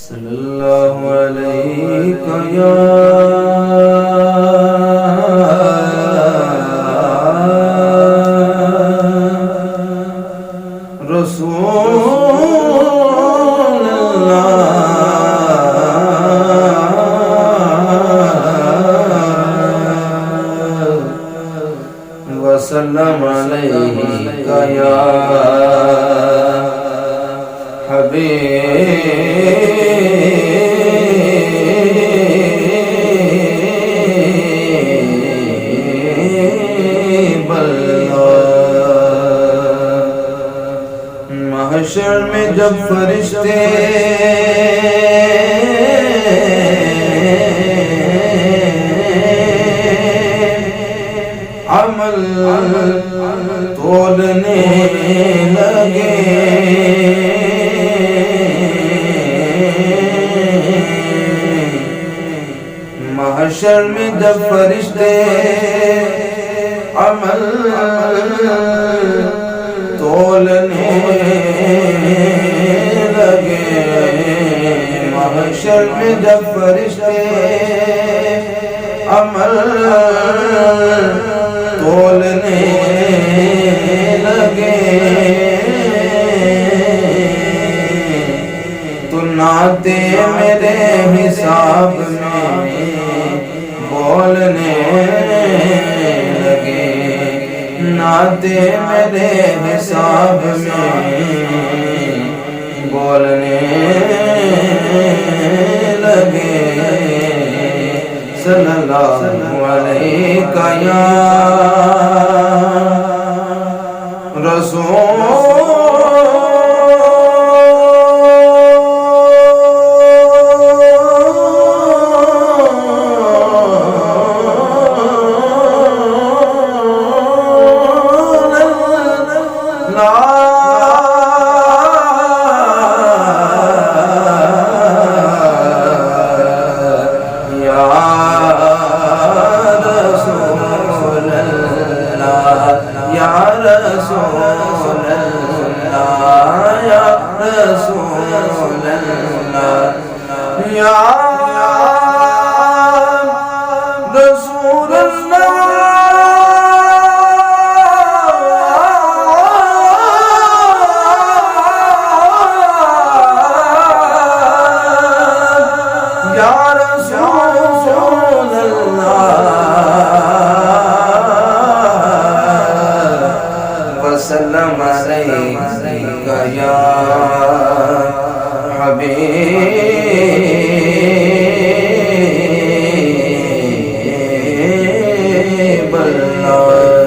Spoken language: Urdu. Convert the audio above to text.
صلی اللہ علیہ یا رسول اللہ وسلم علیہ یا حبیب اللہ محشر میں جب فرشتے عمل تولنے لگے محشر میں جب فرشتے عمل تولنے لگے محشر میں جب فرشتے عمل تولنے لگے تو ناتے میرے حساب میں بولنے لگے ناتے میرے حساب میں بولنے لگے صلی اللہ علیہ یا رسول وسلم علیہ یا حبیب اللہ